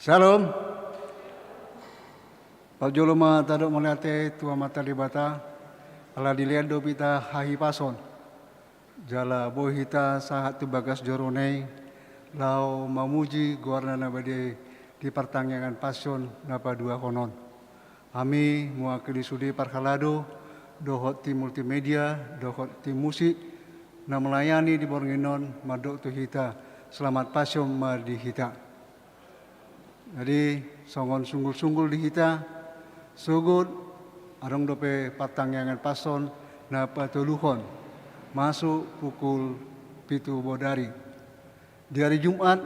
Shalom. Pajoloma tadok meliate tua mata libata, ala dilihat do pita hahi pason. Jala bohita sahat tu bagas jorone, lau mamuji guarna nabade di pertanyaan pason napa dua konon. Ami muakili sudi parhalado, dohot tim multimedia, dohot tim musik, na melayani di Bornginon madok tu hita, selamat pason ma di hita. Jadi songon sunggul-sunggul di hita, sugut arong dope patangyangan pason na patuluhon masuk pukul 7 bodari. Di hari Jumat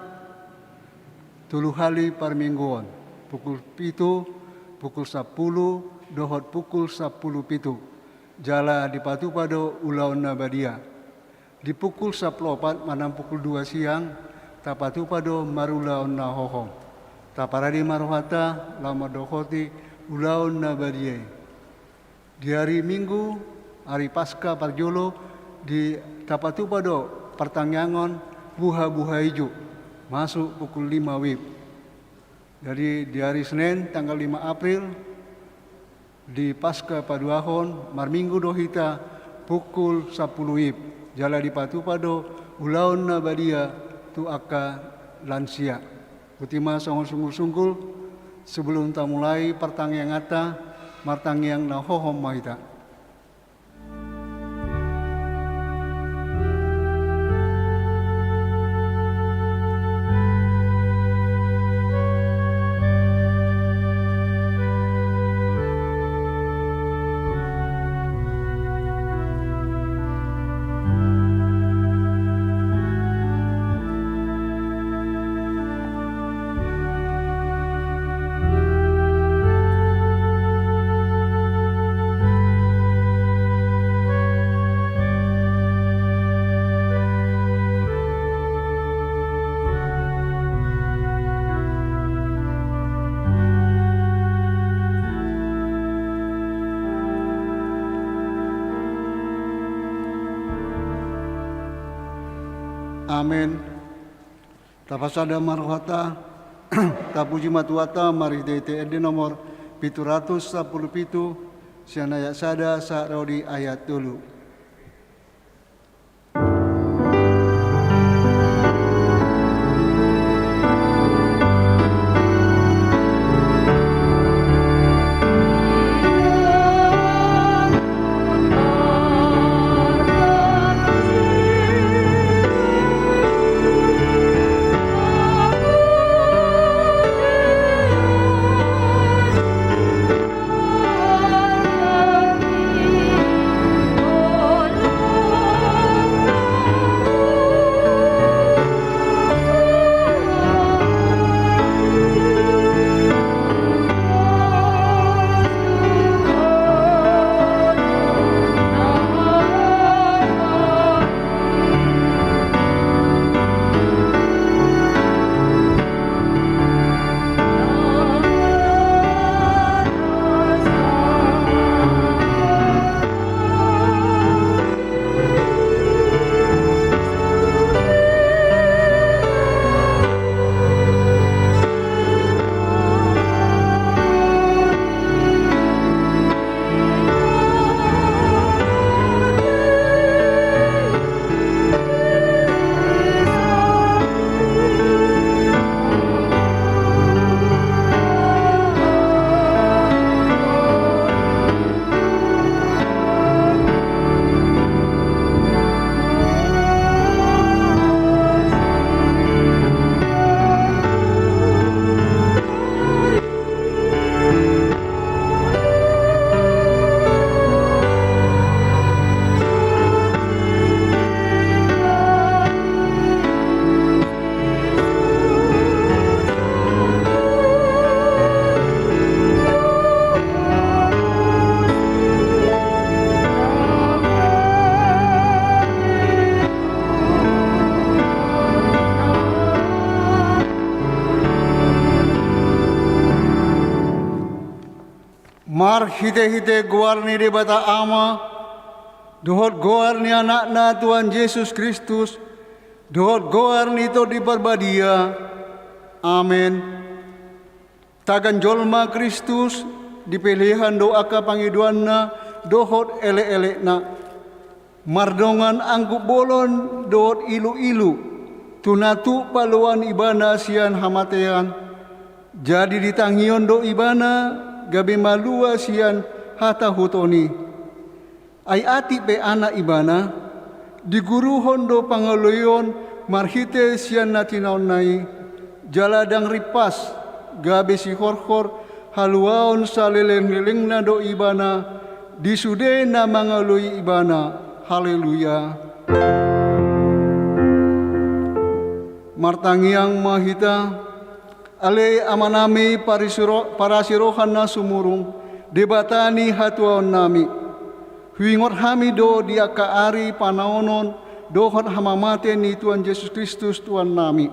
tuluh hali par mingguan pukul 7, pukul 10, dohot pukul 10 pitu. Jala di patu pado ulaun nabadia. Di pukul 14 manam pukul 2 siang tapatu pado marulaun na hohong. Taparadi marohata lama dohoti ulaun nabadia. Di hari Minggu, hari Pasca Parjolo di tapatu pado pertangyangan buha-buha hijau masuk pukul 5 wib. Jadi di hari Senin tanggal 5 April di Pasca Paduahon marminggu dohita pukul 10 wib. Jala di patu pado ulaun nabadia tu aka lansia. Kutima songon sungguh-sungguh sebelum tak mulai pertangyangan ata martangyang na hohom mahita. Amin. Tapasada marwata, tapuji matuata mari DTRD nomor 717, sianaya sada sa rodi ayat dulu. Mar hite-hite guar ni de bata ama, dohot guar ni anak na Tuhan Yesus Kristus, dohot guar ni to di barbadia. Amin. Tagan jolma Kristus dipilihan doa ka pangiduanna dohot ele-elekna. Mardongan anggup bolon dohot ilu-ilu. Tunatu paluan ibana sian hamatean. Jadi ditangion do ibana gabe malua sian hata hutoni. Ai ati pe anak ibana diguruhon do pangaloyon marhite sian natinaon nai jaladang ripas gabe si horhor haluaon saleleng-lelengna do ibana disudena mangalui ibana. Haleluya. Martangiang mahita ale amanami parasirohan na sumurung debatani hatuaon nami huingot hami do dia kaari panaonon dohot hamamate ni Tuhan Yesus Kristus Tuhan nami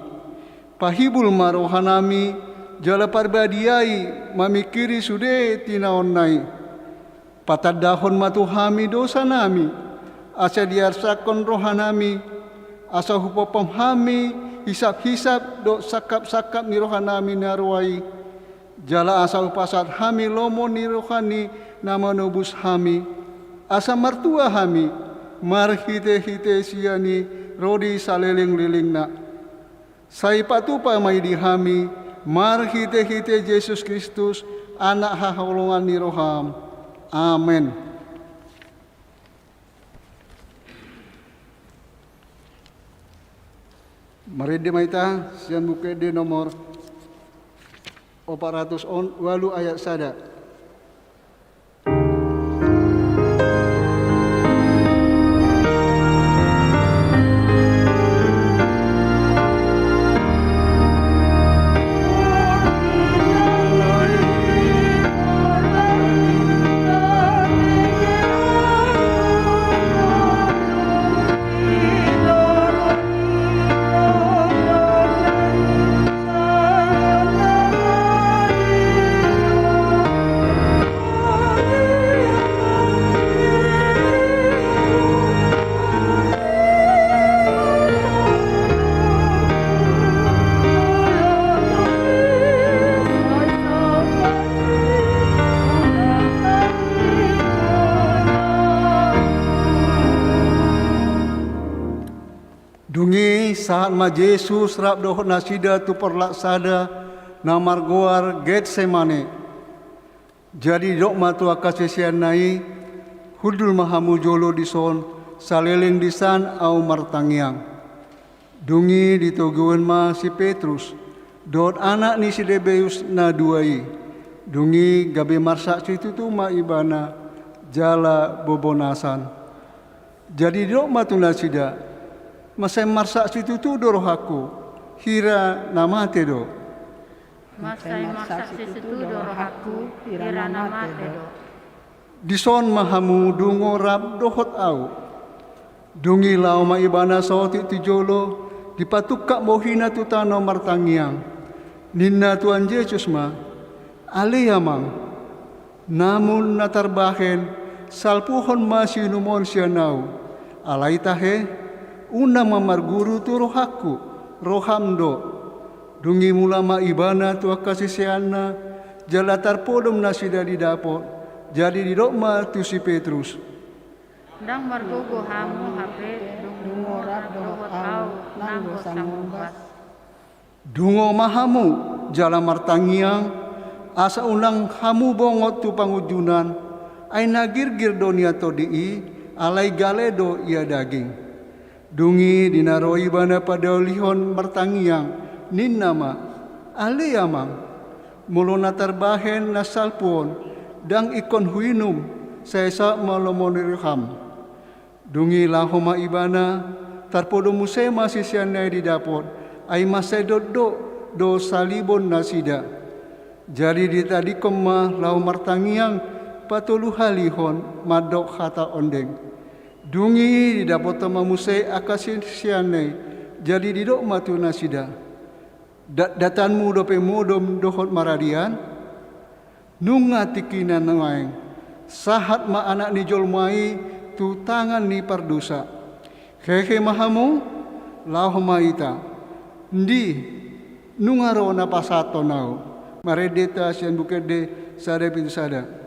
pahibul marohanami jala parbadiai mamikiri sude tinaon nai patadahon matuhami dosa nami asa diarsakon rohanami asa hupopam hami hisap-hisap do sakap-sakap ni rohanami narwai jala asa upasat hami lomo ni rohani nama nubus hami asa martua hami marhite-hite siani rodi saleleng-lelengna sai patupa mai di hami marhite-hite Yesus Kristus anak haholongan ni roham. Amen. Mari maita sian buku di nomor 408 ayat sada. Dungi saat ma Yesus rap dohot nasida tu perlaksada namar goar Getsemane. Jadi dok matu akasesian nai hudul mahamu jolo dison saleleng disan au martangiang. Dungi ditoguan ma si Petrus dot anak ni si Debeus na duai. Dungi gabe marsak situ tu ma ibana jala bobonasan. Jadi dok matu nasida masai marsak situ tu dorohaku hira namate do. Masai marsak situ dorohaku hira namate do. Dison mahamu dungo rap dohot au. Dungi lau ma ibana sawti tijolo dipatukak bohina tutano martangiang. Ninna Tuhan Yesus ma aliyamang. Namun natarbahen salpuhon masinumon sianau. Alai tahe una mamarguru tu rohaku rohamdo dungi mulama ibana tu akasisiana jalatar podom nasida di dapot jadi di dokma tu si Petrus dang margogo hamu hape dungo rap dohot au nanggo sangumbas dungo mahamu jala martangiang asa unang hamu bongot tu pangujunan ay nagirgir donia to dii alai galedo ia daging. Dungi dinaroi bana pada olihon martangiang nin nama aliyamang mulona terbahen nasalpon dang ikon huinum sesa malomonirham. Dungi lahoma ibana tarpodo musema sisianai di dapot ay masedoddo do salibon nasida. Jadi di tadi koma lau martangiang patulu halihon madok hata ondeng. Dungi didapot mamusai akasin sianai jadi didok matu nasida. Datanmu dope modom dohot maradian nunga tikinan nangaeng sahat ma anak ni jolmai tu tangan ni pardusa hehe mahamu lahu maita ndi nunga ro na pasato nau Mari deta sian bukede sada pintu sada.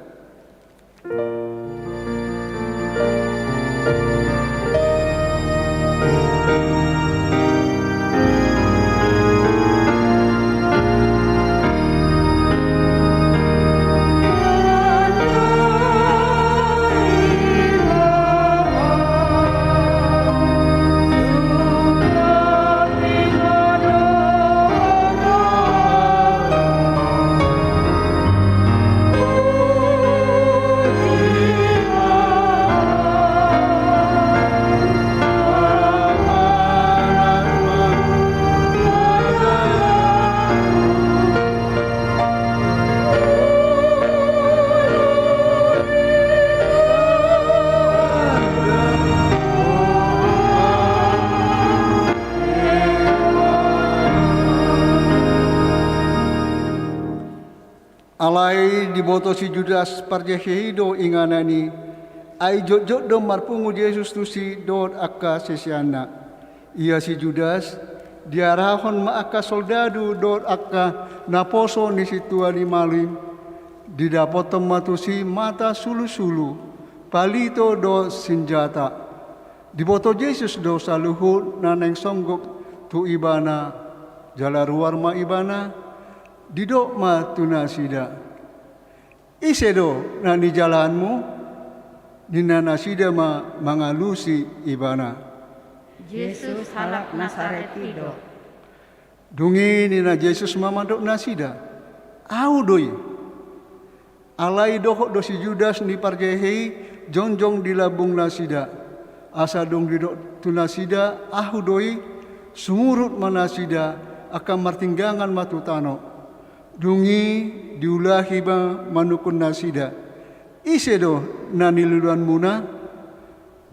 Alai diboto si Judas parjehido inganani ai jot do marpungu Yesus tu si dot akka sesiana. Ia si Judas diarahon ma akka soldadu dot akka naposo ni situa di malim didapotem matusi mata sulu-sulu palito do senjata. Diboto Yesus do saluhut naneng songgok tu ibana jala ruar ma ibana didok ma tunasida. Isedo nani jalanmu nina nasida ma mangalusi ibana. Yesus halak Nasareti do. Dungi nina Yesus mamadok nasida. Au doi. Alai dohok dosi Judas ni parjehei jonjong di labung nasida. Asa dong didok tunasida ahu doi sumurut manasida akan martinggangan matutano. Dungi diulahi ba manukun nasida. Isedo nani luluan muna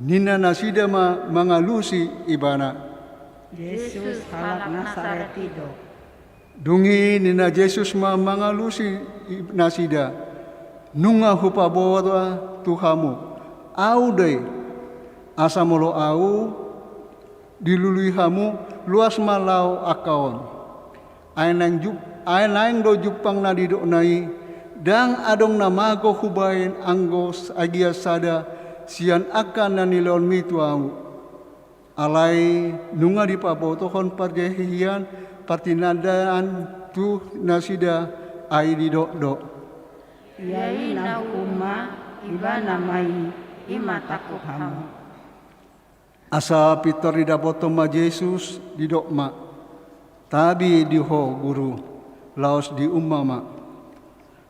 nina nasida ma mangalusi ibana. Yesus halak Nasareti do. Dungi nina Yesus ma mangalusi nasida. Nunga hupaboda Tuhamu. Au dai asa molo au dilului hamu luas malau akaon. Ainang do jupang na didok nai dang adong namago hubain anggos agia sada sian akan na nilon mitu au. Alai nunga di pabotohon parjehian partinadaan tu nasida ai didok do. Yai na uma ibana mai imataku hamu. Asa pitor didapoto ma Yesus didok ma. Tabi diho guru. Laos di umama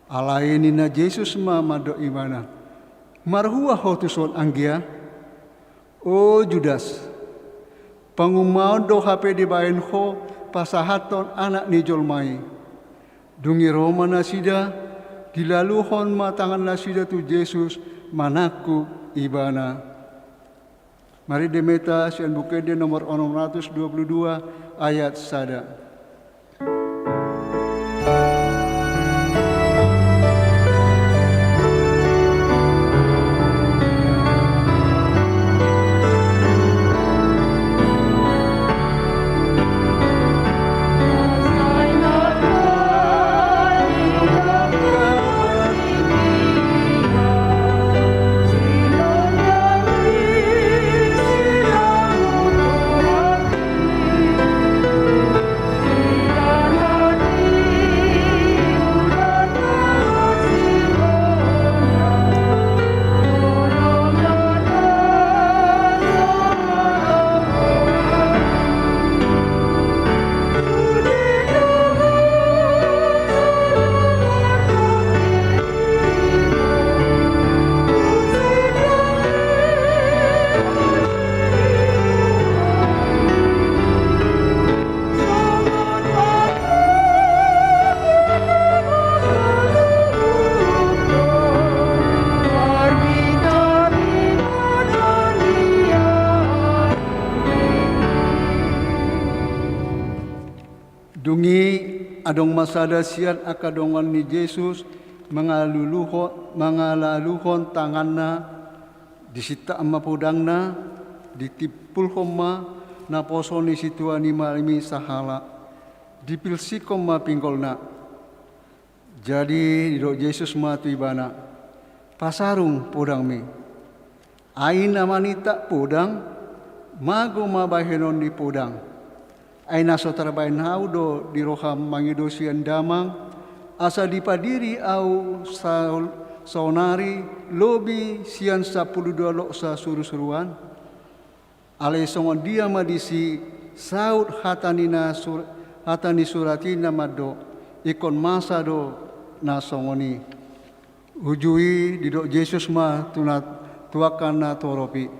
alaini na Yesus ma mado imana marhua hotuson anggia o Judas pangumau do hape di bain ho pasahaton anak ni jolmai dungi Roma nasida dilaluhon matangan nasida tu Yesus manaku ibana. Mari demeta sian bukede nomor 622 ayat sada. Dungi adong masada sian akadongan ni Yesus mangalaluhon tanganna disita amma podangna ditipul homa na poso ni situani malimi sahala dipilsikom ma pinggolna Jadi dok Yesus matu ibana pasarung podang mi. Aina manita podang mago mabahenon di podang. Aina sotrabain haudo di roham mangido sian damang asa dipadiri au saunari lobi sian 12 lok sa suru-suruan. Ale songon dia madisi saud hatani suratina mado ikon masa do na songoni ujui didok Yesus ma tuakan na toropi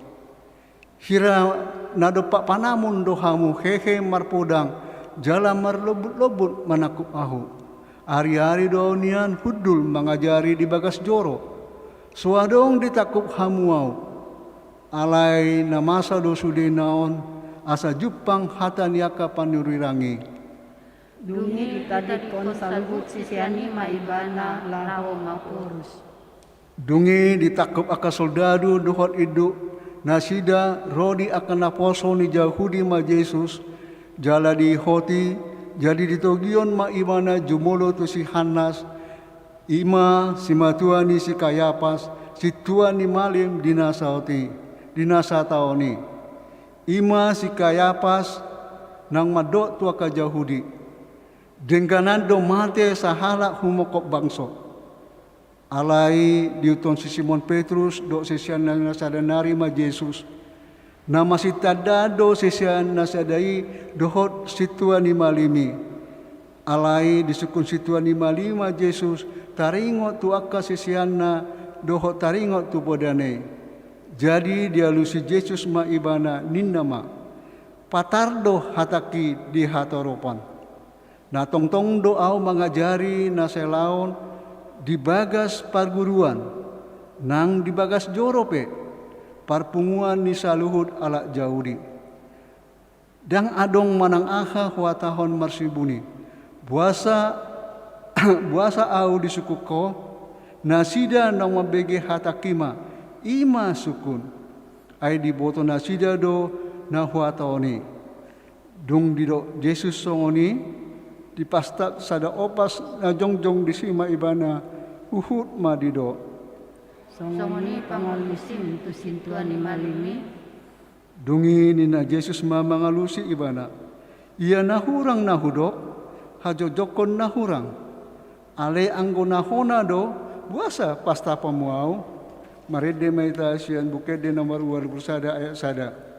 hira nado pak panamun do hamu hehe marpodang jala marlobut-lobut manakup ahu hari-hari do nian hudul mengajari di bagas joro suadong ditakup hamu au alai na masa do sude naon asa jupang hataniaka panurirangi Dungi ditadikon saluhut sisiani maibana lahu mapurus. Dungi ditakup aka soldadu dohot idu nasida rodi akan naposo ni Yahudi ma Yesus jala di hoti jadi ditogion ma imana jumolo tu si Hanas ima si matua ni si Kayapas si tua ni malim dinasataoni ima si Kayapas nang madok tua ka Yahudi dengganando mate sahala humokop bangso alai diuton si Simon Petrus do sesian nasadanari ma Yesus nama si tadado sesian nasadai dohot situa ni malimi alai disukun situa ni malima Yesus taringot tu akka sesianna dohot taringot tu bodane jadi dialusi Yesus ma ibana ninnama patardo hataki di hatoropan na tongtong doau mengajari na selaon di bagas parguruan nang di bagas jorope parpunguan ni saluhut ala Yahudi dang adong manang aha huatahon marsibuni buasa au di sukuko nasida nang mabege hatakima ima sukun ai di boto nasida do na huatahoni dung dido Yesus songoni dipastak sada opas na jongjong di sima ibana uhud madido Songoni pangalusin tu sintuan ni malimi. Dungi ni na Yesus ma mangalusi ibana ia nahurang nahudok hajojokon nahurang ale anggo nahona do buasa pasta pamuau marede maita sian bukede nomor 21 ayat sada.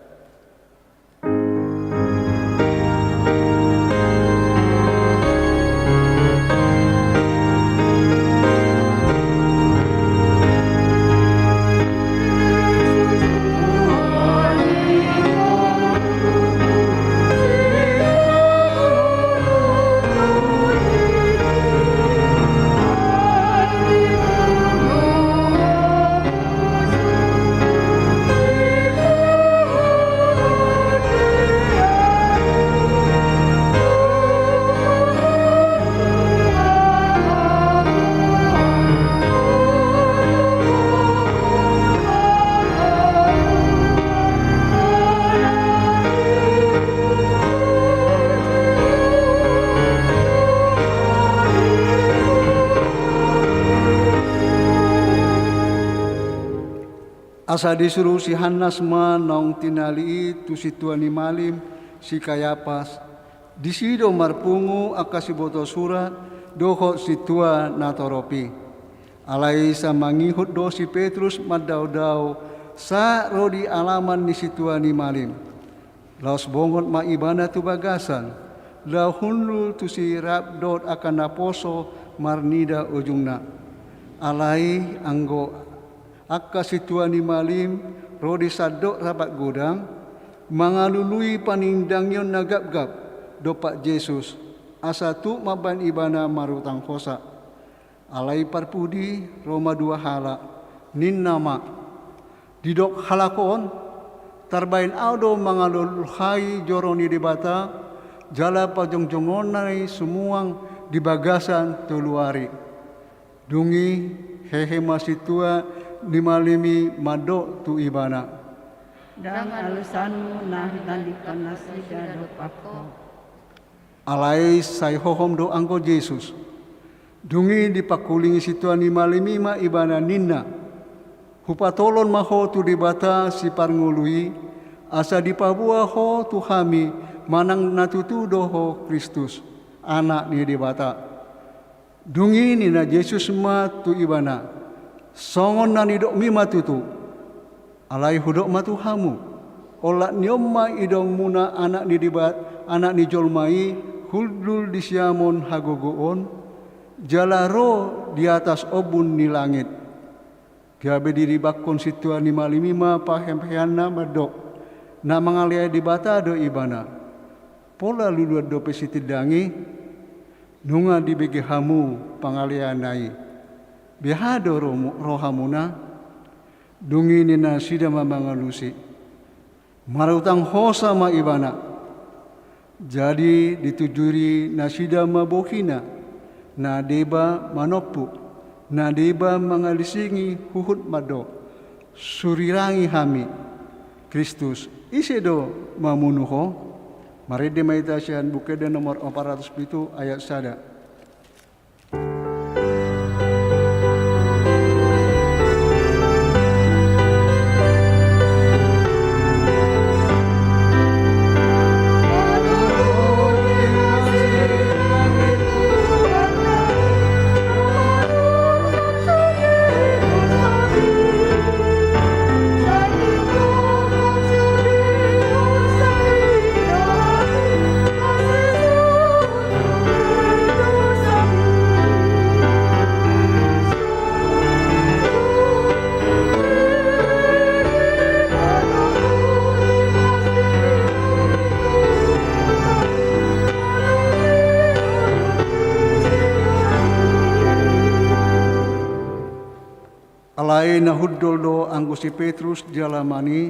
Asa disuruh si Hanas ma nong tinali tu si tuan ni malim si Kayapas disido marpungu aka si boto surat doho si tua natoropi alai sa mangihut do si Petrus madau-dau sa rodi alaman ni si tua ni malim laos bongot ma ibana tu bagasan lau hunlul tu si rabdot akan naposo marnida ujungna alai anggo akka si tuan ni malim rodi sadok rapat godang mangalului panindang yon nagap-gap dopak Yesus asa tu maban ibana marutang kosa alai parpudi Roma 2 hala nin nama didok halakon tarbain audo mangalulhai joroni di bata jala pajongjongonai sumuang di bagasan tuluari dungi hehe masih tua nimalimi mado tu ibana Dan alusanmu nah tandikan nasida do pakko. alai sai hohom do angko Yesus Dungi dipakulingi situan ni malimima ibana ninna. Hupatolon maho tu dibata si parngului, asa dipabua ho tu hami manang natutudo ho Kristus, anak ni dibata. Dungi ni na Yesus ma tu ibana, songon na nidok mima tutu, alai hudok ma tu hamu, olak niomma idong muna anak ni dibat, anak ni jolmai, huldul disiamon hagogoon, jalaro di atas obun ni langit. Gabe diri bakon situan ni malimima pahempeana medok, na mangalia di bata do ibana. Pola lulu do pesitidangi, nunga di bege hamu pangalia nai. Bihado rohamuna, dungi nina sida mamangalusi. Marutang hosa ma ibana. Jadi ditujuri nasida mabohina, na deba manopu, na deba mangalisingi huhut mado, surirangi hami, Kristus isedo mamunuho, marede maitasian bukeda nomor 407 ayat 1. Alai nahuddol do anggo si Petrus jalamani,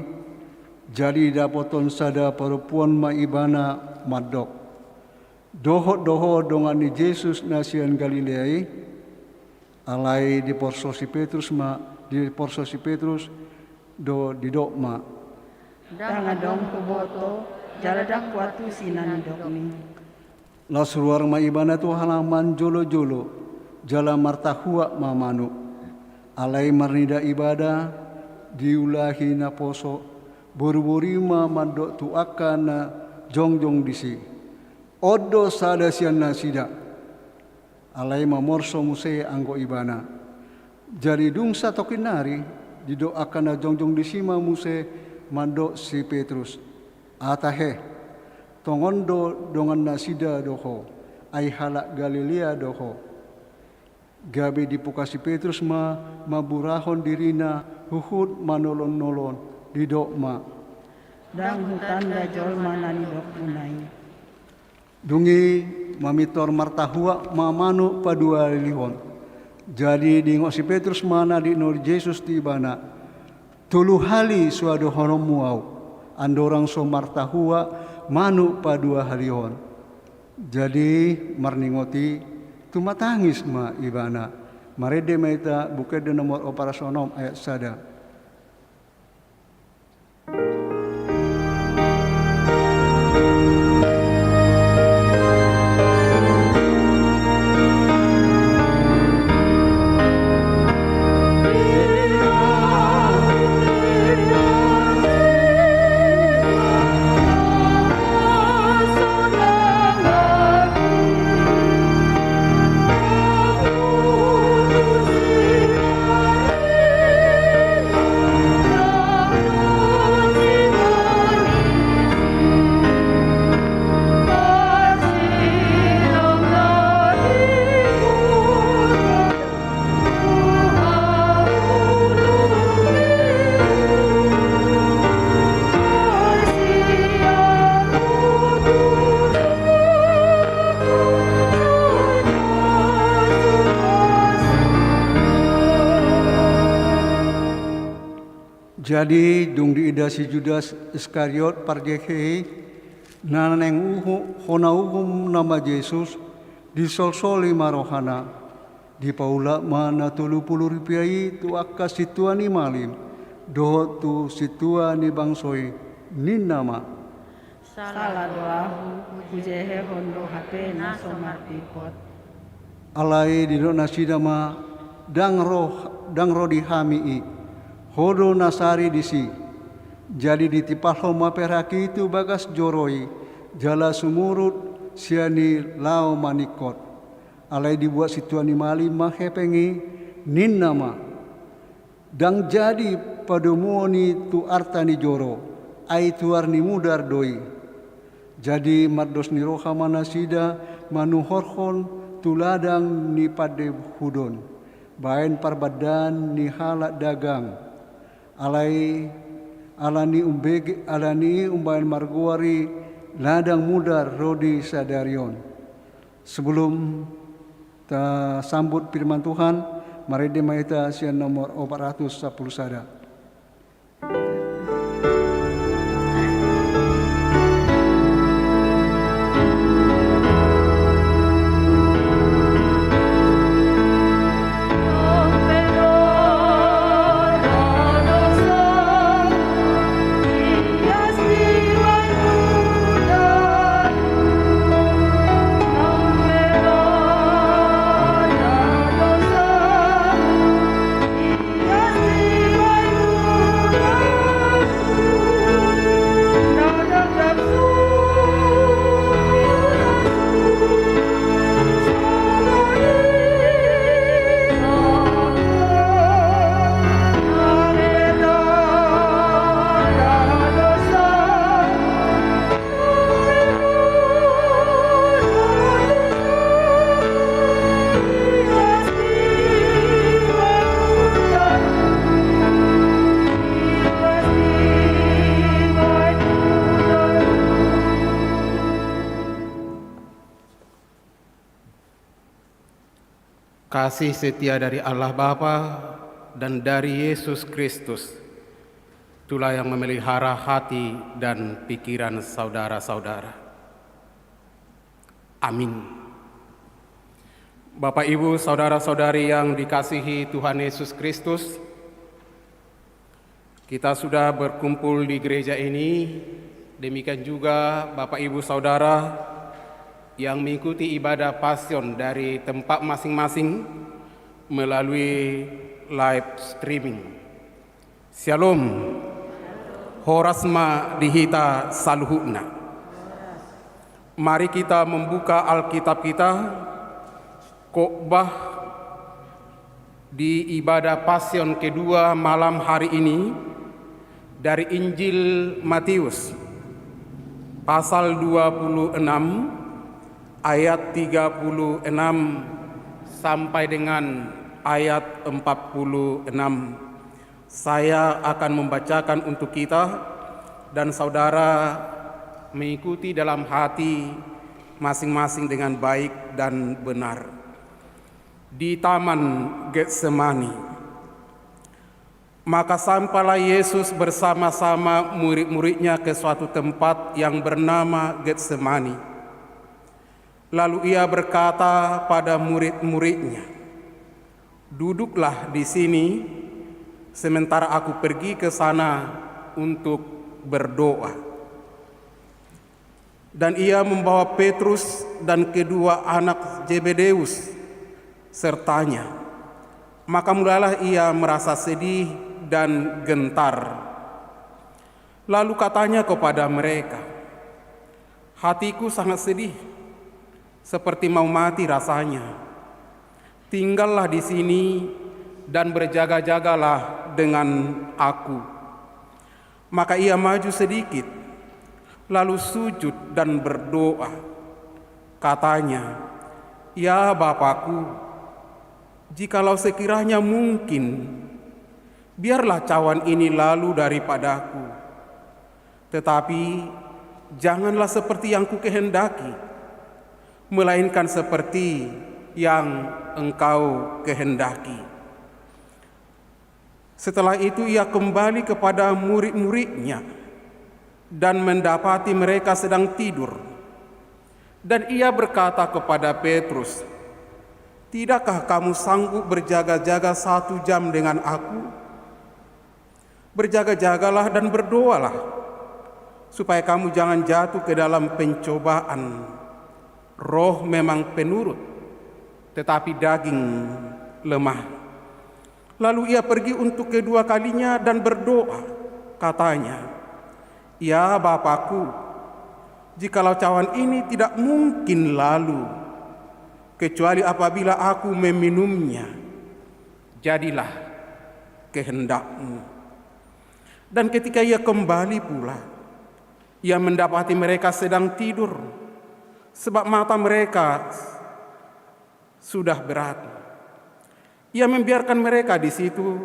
jadi dapoton sada perempuan maibana madok. Doho dongan ni Yesus nasian Galileai, alai di porso si Petrus do didok ma. Dangadong kuboto, jaladak kuatu sinan dokni. Lasuruar maibana tu halaman jolo-jolo, jala martahua mamanu. Alai marnida ibadah diulahi na poso buru-burima mandok tu akana jongjong disi odo sada sian nasida alai mamorso muse anggo ibana jadi dungsa tokinari dido akana jongjong disi ma muse mandok si Petrus atahe tongondo dongan nasida doho ai halak Galilea doho. Gabe dipukasi Petrus maburahon dirina huhud manolon-nolon didok ma. Dang hutanda jolma nani dok munai. Dungi mamitor martahua mamanu padua lihon. Jadi dingok si Petrus mana di nur Yesus tibana. Tulu hali suado honom muau. Andorang so martahua manu padua halihon. Jadi marningoti tumatangis ma ibana. Marede maita bukede nomor operasonom ayat 1. Jadi dung diida si Judas Iskariot parjehe naneng hona uhum nama Yesus disolsoli marohana di paula mana 30 rupiah tu akka situa ni malim doho tu situa ni bangsoi nin nama Salah doahu kujehe hondo hape na somar pipot. alai di nasidama dang roh dihamii hodo nasari disi jadi ditipalho maperaki itu bagas joroi jala sumurut siani lau manikot alai dibuat situani mali mahepengi nin nama dang jadi padomoni tu artani joro ai tuarni mudar doi jadi mardos ni roha manasida manuhorhon tuladang ni pade hudon baen parbadan ni halak dagang alai alani umbayan marguari ladang mudar rodi sadarion. Sebelum ta sambut firman Tuhan, mari demaita sian nomor 410 sada. Kasih setia dari Allah Bapa dan dari Yesus Kristus, itulah yang memelihara hati dan pikiran saudara-saudara. Amin. Bapak, Ibu, saudara-saudari yang dikasihi Tuhan Yesus Kristus, kita sudah berkumpul di gereja ini, demikian juga Bapak, Ibu, saudara yang mengikuti ibadah pasion dari tempat masing-masing melalui live streaming. Shalom. Horasma dihita saluhuna. Mari kita membuka Alkitab kita, khotbah di ibadah pasion kedua malam hari ini dari Injil Matius pasal 26 ayat 36 sampai dengan ayat 46. Saya akan membacakan untuk kita dan saudara mengikuti dalam hati masing-masing dengan baik dan benar. Di Taman Getsemani, maka sampailah Yesus bersama-sama murid-muridnya ke suatu tempat yang bernama Getsemani. Lalu ia berkata pada murid-muridnya, "Duduklah di sini, sementara aku pergi ke sana untuk berdoa." Dan ia membawa Petrus dan kedua anak Zebedeus sertanya. Maka mulailah ia merasa sedih dan gentar. Lalu katanya kepada mereka, "Hatiku sangat sedih, seperti mau mati rasanya. Tinggallah di sini dan berjaga-jagalah dengan aku." Maka ia maju sedikit, lalu sujud dan berdoa. Katanya, "Ya Bapakku, jikalau sekiranya mungkin, biarlah cawan ini lalu daripadaku. Tetapi janganlah seperti yang kukehendaki, melainkan seperti yang Engkau kehendaki." Setelah itu ia kembali kepada murid-muridnya dan mendapati mereka sedang tidur. Dan ia berkata kepada Petrus, "Tidakkah kamu sanggup berjaga-jaga 1 jam dengan aku? Berjaga-jagalah dan berdoalah, supaya kamu jangan jatuh ke dalam pencobaan. Roh memang penurut, tetapi daging lemah. Lalu ia pergi untuk kedua kalinya dan berdoa, katanya, "Ya Bapakku, jikalau cawan ini tidak mungkin lalu, kecuali apabila aku meminumnya, jadilah kehendak-Mu." Dan ketika ia kembali pula, ia mendapati mereka sedang tidur, sebab mata mereka sudah berat. Ia membiarkan mereka di situ,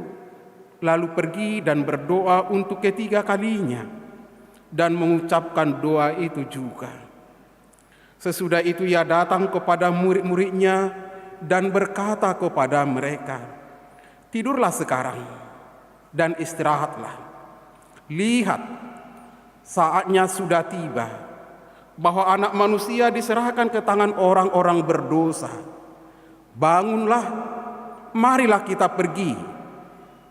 lalu pergi dan berdoa untuk ketiga kalinya, dan mengucapkan doa itu juga. Sesudah itu ia datang kepada murid-muridnya dan berkata kepada mereka, "Tidurlah sekarang dan istirahatlah. Lihat, saatnya sudah tiba bahwa Anak Manusia diserahkan ke tangan orang-orang berdosa. Bangunlah, marilah kita pergi.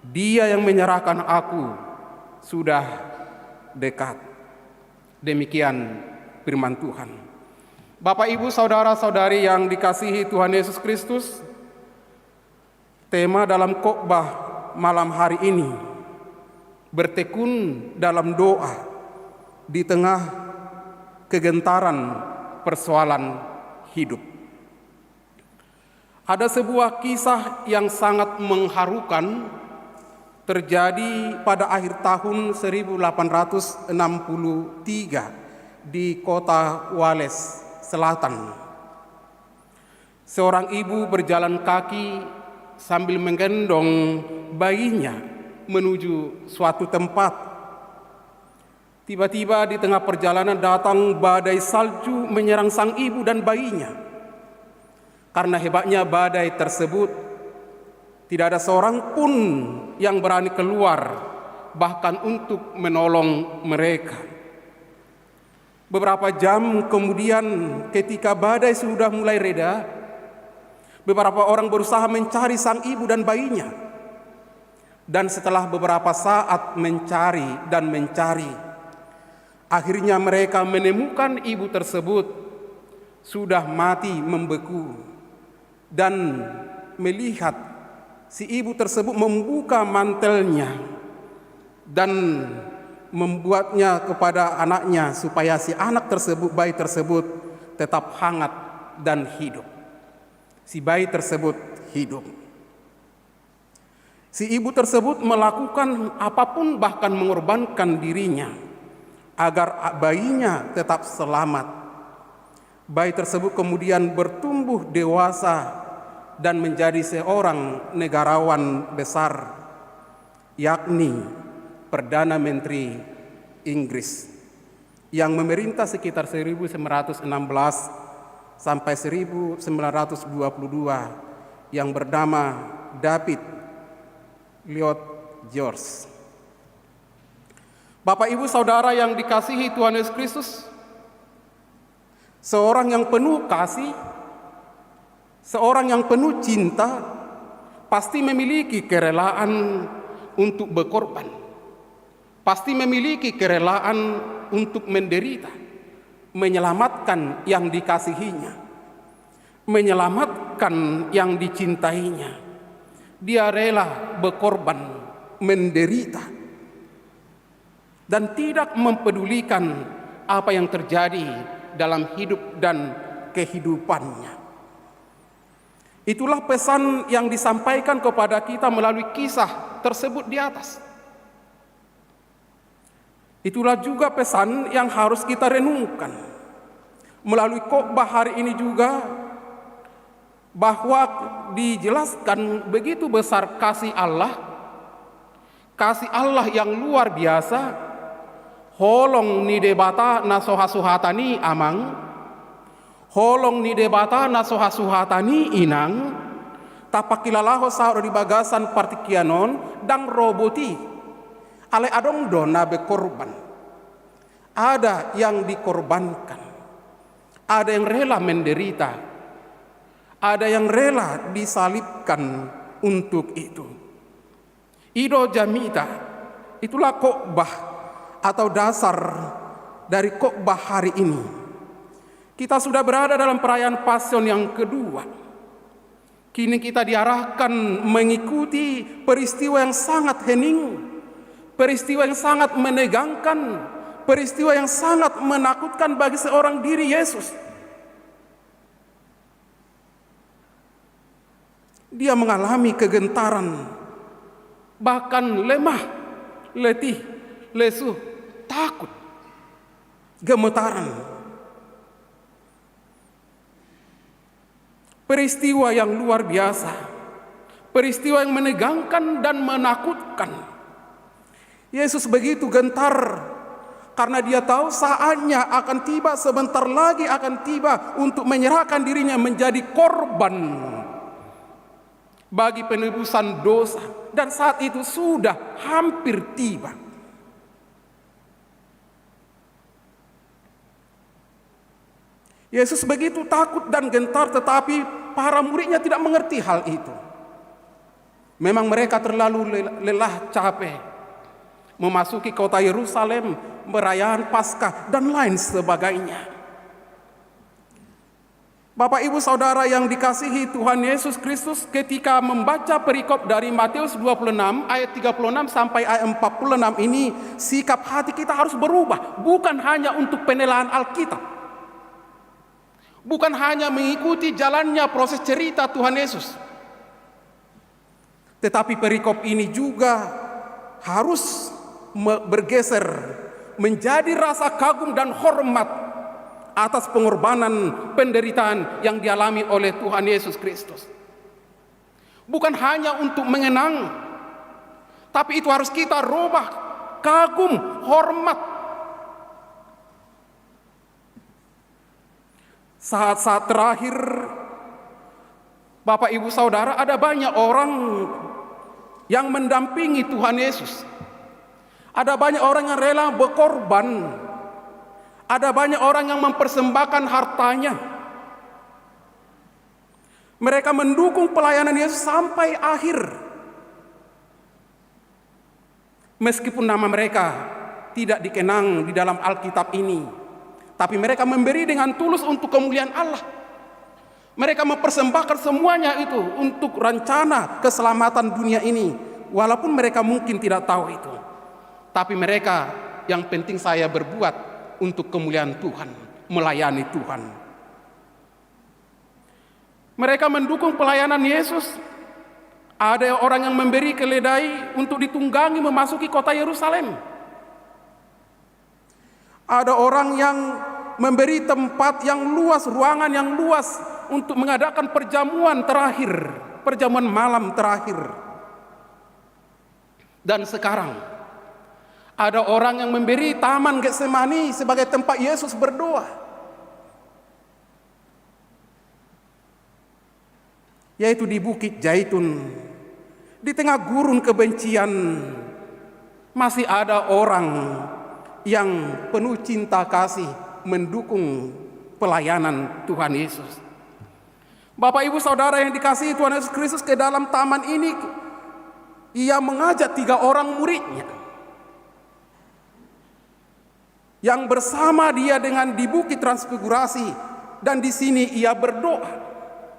Dia yang menyerahkan aku sudah dekat." Demikian firman Tuhan. Bapak, Ibu, saudara-saudari yang dikasihi Tuhan Yesus Kristus, tema dalam khotbah malam hari ini bertekun dalam doa di tengah kegentaran persoalan hidup. Ada sebuah kisah yang sangat mengharukan terjadi pada akhir tahun 1863 di kota Wales Selatan. Seorang ibu berjalan kaki sambil menggendong bayinya menuju suatu tempat. Tiba-tiba di tengah perjalanan datang badai salju menyerang sang ibu dan bayinya. Karena hebatnya badai tersebut, tidak ada seorang pun yang berani keluar bahkan untuk menolong mereka. Beberapa jam kemudian, ketika badai sudah mulai reda, beberapa orang berusaha mencari sang ibu dan bayinya. Dan setelah beberapa saat mencari dan mencari, akhirnya mereka menemukan ibu tersebut sudah mati membeku. Dan melihat si ibu tersebut membuka mantelnya dan membuatnya kepada anaknya supaya si anak tersebut, bayi tersebut tetap hangat dan hidup. Si bayi tersebut hidup. Si ibu tersebut melakukan apapun, bahkan mengorbankan dirinya agar bayinya tetap selamat. Bayi tersebut kemudian bertumbuh dewasa dan menjadi seorang negarawan besar, yakni Perdana Menteri Inggris yang memerintah sekitar 1916 sampai 1922, yang bernama David Lloyd George. Bapak, Ibu, saudara yang dikasihi Tuhan Yesus Kristus, seorang yang penuh kasih, seorang yang penuh cinta, pasti memiliki kerelaan untuk berkorban, pasti memiliki kerelaan untuk menderita, menyelamatkan yang dikasihinya, menyelamatkan yang dicintainya. Dia rela berkorban, menderita, dan tidak mempedulikan apa yang terjadi dalam hidup dan kehidupannya. Itulah pesan yang disampaikan kepada kita melalui kisah tersebut di atas. Itulah juga pesan yang harus kita renungkan melalui khotbah hari ini juga, bahwa dijelaskan begitu besar kasih Allah yang luar biasa. Holong ni debata na sohasuhatani amang, holong ni debata na sohasuhatani inang, tapakilalaho sa di bagasan partikianon dang roboti, ale adong do na bekorban. Ada yang dikorbankan, ada yang rela menderita, ada yang rela disalibkan untuk itu. Ido jamita, itulah khotbah atau dasar dari khotbah hari ini. Kita sudah berada dalam perayaan Pasion yang kedua. Kini kita diarahkan mengikuti peristiwa yang sangat hening, peristiwa yang sangat menegangkan, peristiwa yang sangat menakutkan bagi seorang diri Yesus. Dia mengalami kegentaran, bahkan lemah, letih, lesu, takut, gemetaran. Peristiwa yang luar biasa, peristiwa yang menegangkan dan menakutkan. Yesus begitu gentar karena dia tahu saatnya akan tiba, sebentar lagi akan tiba untuk menyerahkan dirinya menjadi korban bagi penebusan dosa, dan saat itu sudah hampir tiba. Yesus begitu takut dan gentar, tetapi para muridnya tidak mengerti hal itu. Memang mereka terlalu lelah, capek memasuki kota Yerusalem, perayaan Paskah dan lain sebagainya. Bapak Ibu Saudara yang dikasihi Tuhan Yesus Kristus, ketika membaca perikop dari Matius 26 ayat 36 sampai ayat 46 ini, sikap hati kita harus berubah, bukan hanya untuk penelaan Alkitab, bukan hanya mengikuti jalannya proses cerita Tuhan Yesus, tetapi perikop ini juga harus bergeser menjadi rasa kagum dan hormat atas pengorbanan, penderitaan yang dialami oleh Tuhan Yesus Kristus. Bukan hanya untuk mengenang, tapi itu harus kita rubah, kagum, hormat. Saat-saat terakhir, Bapak Ibu Saudara, ada banyak orang yang mendampingi Tuhan Yesus. Ada banyak orang yang rela berkorban. Ada banyak orang yang mempersembahkan hartanya. Mereka mendukung pelayanan Yesus sampai akhir. Meskipun nama mereka tidak dikenang di dalam Alkitab ini, tapi mereka memberi dengan tulus untuk kemuliaan Allah. Mereka mempersembahkan semuanya itu untuk rencana keselamatan dunia ini, walaupun mereka mungkin tidak tahu itu. Tapi mereka, yang penting saya berbuat untuk kemuliaan Tuhan, melayani Tuhan. Mereka mendukung pelayanan Yesus. Ada orang yang memberi keledai untuk ditunggangi memasuki kota Yerusalem. Ada orang yang memberi tempat yang luas, ruangan yang luas untuk mengadakan perjamuan terakhir, perjamuan malam terakhir. Dan sekarang ada orang yang memberi Taman Getsemani sebagai tempat Yesus berdoa. Yaitu di Bukit Zaitun, di tengah gurun kebencian, masih ada orang yang penuh cinta kasih mendukung pelayanan Tuhan Yesus. Bapak Ibu Saudara yang dikasihi Tuhan Yesus Kristus, ke dalam taman ini ia mengajak 3 orang muridnya yang bersama dia dengan di Bukit Transfigurasi, dan di sini ia berdoa,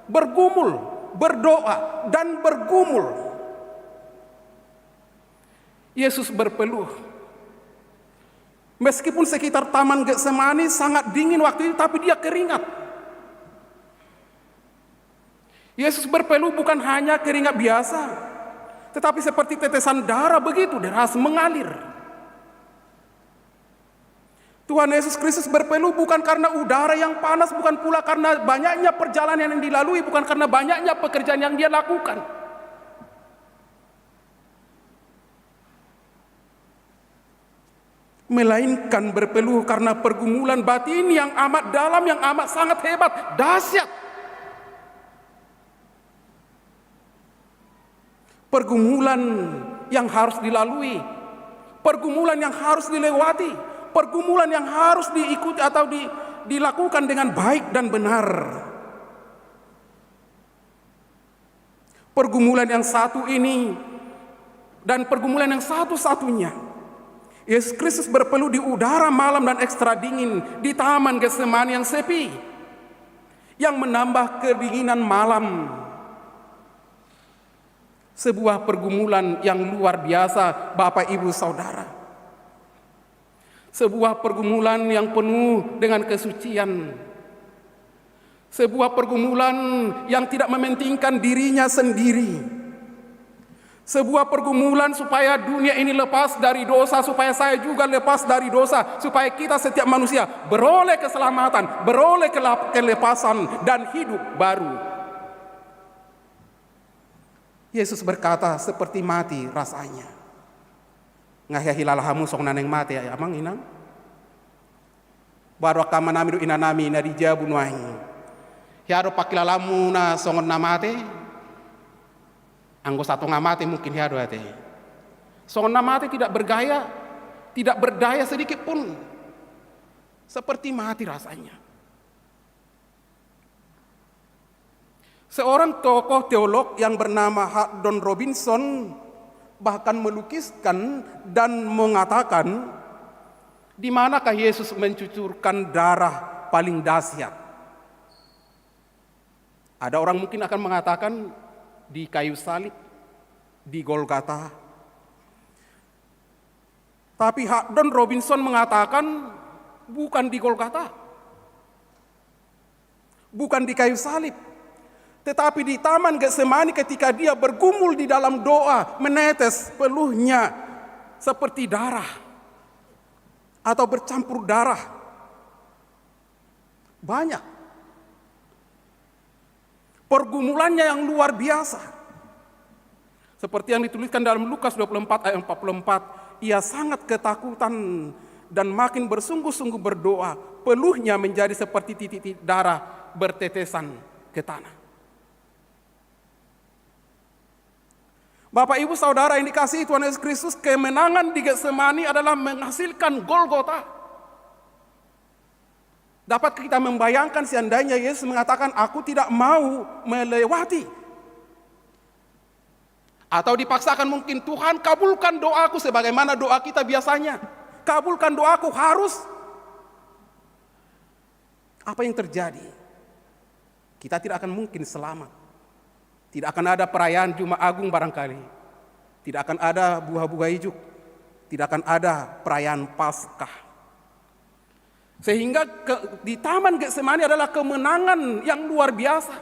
bergumul, berdoa dan bergumul. Yesus berpeluh. Meskipun sekitar Taman Getsemani sangat dingin waktu itu, tapi dia keringat. Yesus berpeluh bukan hanya keringat biasa, tetapi seperti tetesan darah begitu deras mengalir. Tuhan Yesus Kristus berpeluh bukan karena udara yang panas, bukan pula karena banyaknya perjalanan yang dilalui, bukan karena banyaknya pekerjaan yang dia lakukan. Melainkan berpeluh karena pergumulan batin yang amat dalam, yang amat sangat hebat, dahsyat. Pergumulan yang harus dilalui, pergumulan yang harus dilewati, pergumulan yang harus diikuti atau dilakukan dengan baik dan benar. Pergumulan yang satu ini dan pergumulan yang satu-satunya, Yesus Kristus berpeluh di udara malam dan ekstra dingin di Taman Getsemani yang sepi, yang menambah kedinginan malam. Sebuah pergumulan yang luar biasa, Bapak Ibu Saudara. Sebuah pergumulan yang penuh dengan kesucian. Sebuah pergumulan yang tidak mementingkan dirinya sendiri. Sebuah pergumulan supaya dunia ini lepas dari dosa, supaya saya juga lepas dari dosa, supaya kita setiap manusia beroleh keselamatan, beroleh kelepasan dan hidup baru. Yesus berkata, seperti mati rasanya. Ngahya hilalahamu sok naneng mati ya amang inang. Baru kama namiru inanami na dijabu nuahi. Hiaro pakilalamu na songon namate. Anggo satu ngamati mungkin hiaro ate. Songon namate tidak bergaya, tidak berdaya sedikit pun. Seperti mati rasanya. Seorang tokoh teolog yang bernama Haddon Robinson bahkan melukiskan dan mengatakan, di manakah Yesus mencucurkan darah paling dahsyat? Ada orang mungkin akan mengatakan di kayu salib, di Golgota. Tapi Haddon Robinson mengatakan bukan di Golgota, bukan di kayu salib, tetapi di Taman Getsemani ketika dia bergumul di dalam doa, menetes peluhnya seperti darah atau bercampur darah. Banyak pergumulannya yang luar biasa. Seperti yang dituliskan dalam Lukas 24 ayat 44, ia sangat ketakutan dan makin bersungguh-sungguh berdoa, peluhnya menjadi seperti titik-titik darah bertetesan ke tanah. Bapak Ibu Saudara yang dikasihi Tuhan Yesus Kristus, kemenangan di Getsemani adalah menghasilkan Golgota. Dapat kita membayangkan seandainya Yesus mengatakan, aku tidak mau melewati. Atau dipaksakan mungkin, Tuhan kabulkan doaku sebagaimana doa kita biasanya. Kabulkan doaku, harus. Apa yang terjadi? Kita tidak akan mungkin selamat. Tidak akan ada perayaan Jumat Agung barangkali. Tidak akan ada buah-buah ijuk. Tidak akan ada perayaan Paskah. Sehingga di Taman Getsemani adalah kemenangan yang luar biasa.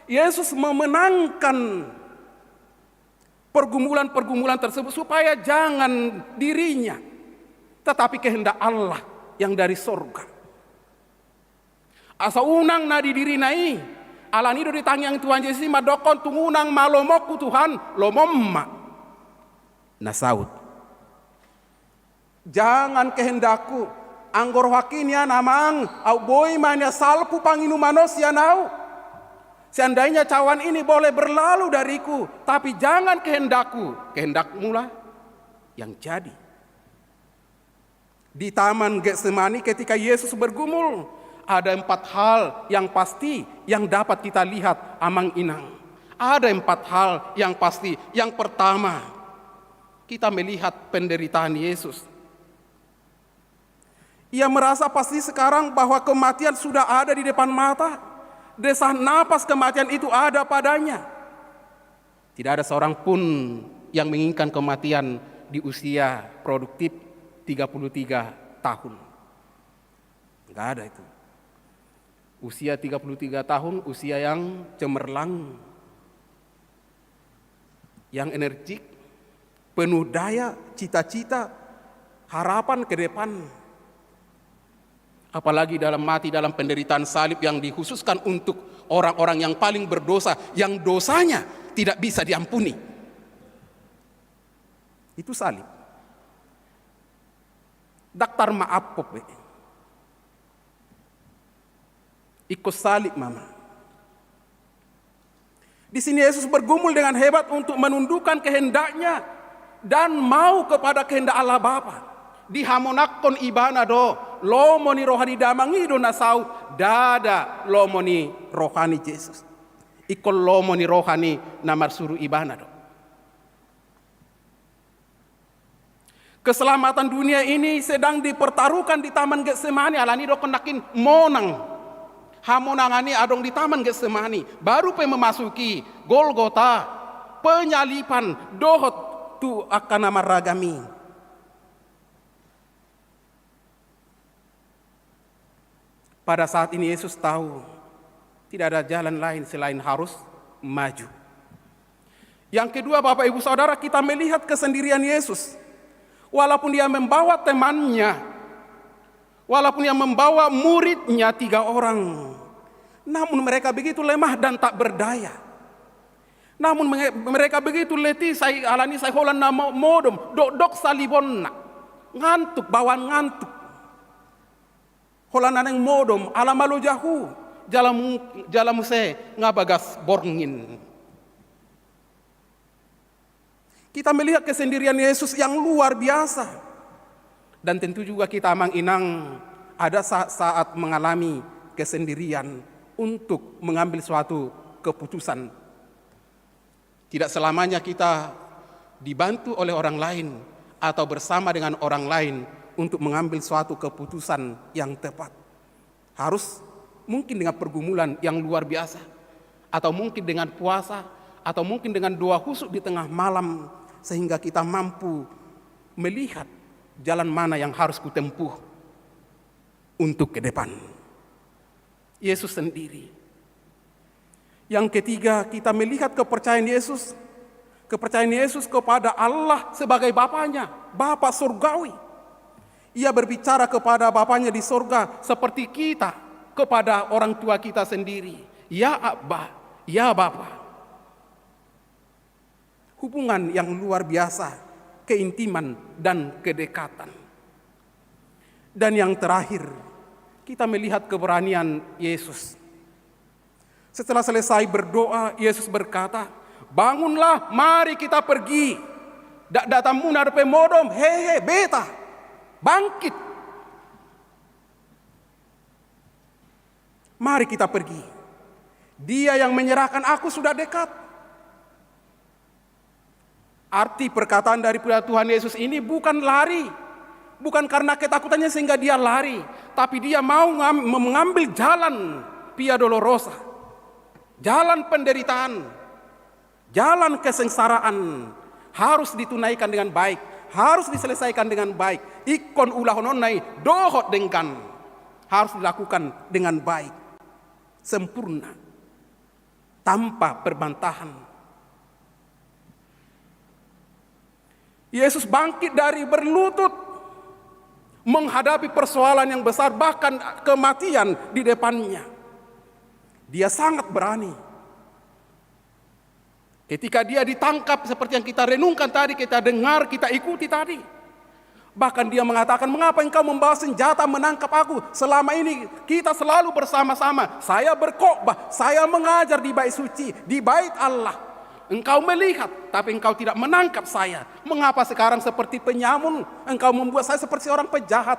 Yesus memenangkan pergumulan-pergumulan tersebut supaya jangan dirinya, tetapi kehendak Allah yang dari sorga. Asa unang na di diri nai, alanido di tangyang Tuhan Yesus madokon tungunang malomokku Tuhan, lomomma. Nasaud. Jangan kehendakku. Anggor hakinya namang au boy mania salpu panginu manusia nau. Seandainya cawan ini boleh berlalu dariku, tapi jangan kehendakku, kehendakmu lah yang jadi. Di Taman Getsemani ketika Yesus bergumul, ada 4 hal yang pasti yang dapat kita lihat amang inang. Ada 4 hal yang pasti. Yang pertama, kita melihat penderitaan Yesus. Ia merasa pasti sekarang bahwa kematian sudah ada di depan mata. Desah napas kematian itu ada padanya. Tidak ada seorang pun yang menginginkan kematian di usia produktif 33 tahun. Enggak ada itu. Usia 33 tahun, usia yang cemerlang, yang energik, penuh daya, cita-cita, harapan ke depan. Apalagi dalam mati dalam penderitaan salib yang dikhususkan untuk orang-orang yang paling berdosa, yang dosanya tidak bisa diampuni. Itu salib. Daktar maaf pop. Ikut salib mama. Di sini Yesus bergumul dengan hebat untuk menundukkan kehendaknya dan mau kepada kehendak Allah Bapa. Dihamonakon ibana do lomoni rohani damangi do nasau dada lomoni rohani Yesus. Ikol lomoni rohani namar suruh ibana do. Keselamatan dunia ini sedang dipertaruhkan di Taman Getsemani. Alani do kendakin monang. Hamonangani adong di Taman Getsemani. Baru memasuki Golgota. penyalipan, dohot tu akan nama ragami. Pada saat ini Yesus tahu tidak ada jalan lain selain harus maju. Yang kedua, Bapak Ibu Saudara, kita melihat kesendirian Yesus. Walaupun dia membawa temannya, walaupun dia membawa muridnya 3 orang, namun mereka begitu lemah dan tak berdaya. Namun mereka begitu letih, saya alani saya holan nama modom, dok salibonna, ngantuk, bawaan ngantuk. Holan aneng modom, alamalu jahu, jalamu se ngabagas borngin. Kita melihat kesendirian Yesus yang luar biasa. Dan tentu juga kita menginang ada saat-saat mengalami kesendirian untuk mengambil suatu keputusan. Tidak selamanya kita dibantu oleh orang lain atau bersama dengan orang lain untuk mengambil suatu keputusan yang tepat. Harus mungkin dengan pergumulan yang luar biasa, atau mungkin dengan puasa, atau mungkin dengan doa khusyuk di tengah malam, sehingga kita mampu melihat jalan mana yang harus kutempuh untuk ke depan. Yesus sendiri. Yang ketiga, kita melihat kepercayaan Yesus. Kepercayaan Yesus kepada Allah sebagai Bapanya, Bapa surgawi. Ia berbicara kepada Bapanya di surga seperti kita kepada orang tua kita sendiri. Ya Abba, ya Bapa. Hubungan yang luar biasa, keintiman dan kedekatan. Dan yang terakhir, kita melihat keberanian Yesus. Setelah selesai berdoa, Yesus berkata, bangunlah, mari kita pergi. Datamu narpe modom, hehe, beta, bangkit. Mari kita pergi. Dia yang menyerahkan aku sudah dekat. Arti perkataan dari Tuhan Yesus ini bukan lari. Bukan karena ketakutannya sehingga dia lari. Tapi dia mau mengambil jalan Via Dolorosa. Jalan penderitaan. Jalan kesengsaraan. Harus ditunaikan dengan baik. Harus diselesaikan dengan baik. Ikon ulahononai dohot dengkan. Harus dilakukan dengan baik. Sempurna. Tanpa perbantahan. Yesus bangkit dari berlutut menghadapi persoalan yang besar, bahkan kematian di depannya. Dia sangat berani. Ketika dia ditangkap seperti yang kita renungkan tadi, kita dengar, kita ikuti tadi. Bahkan dia mengatakan, mengapa engkau membawa senjata menangkap aku? Selama ini kita selalu bersama-sama. Saya berkhotbah, saya mengajar di bait suci, di bait Allah. Engkau melihat, tapi engkau tidak menangkap saya. Mengapa sekarang seperti penyamun? Engkau membuat saya seperti orang pejahat.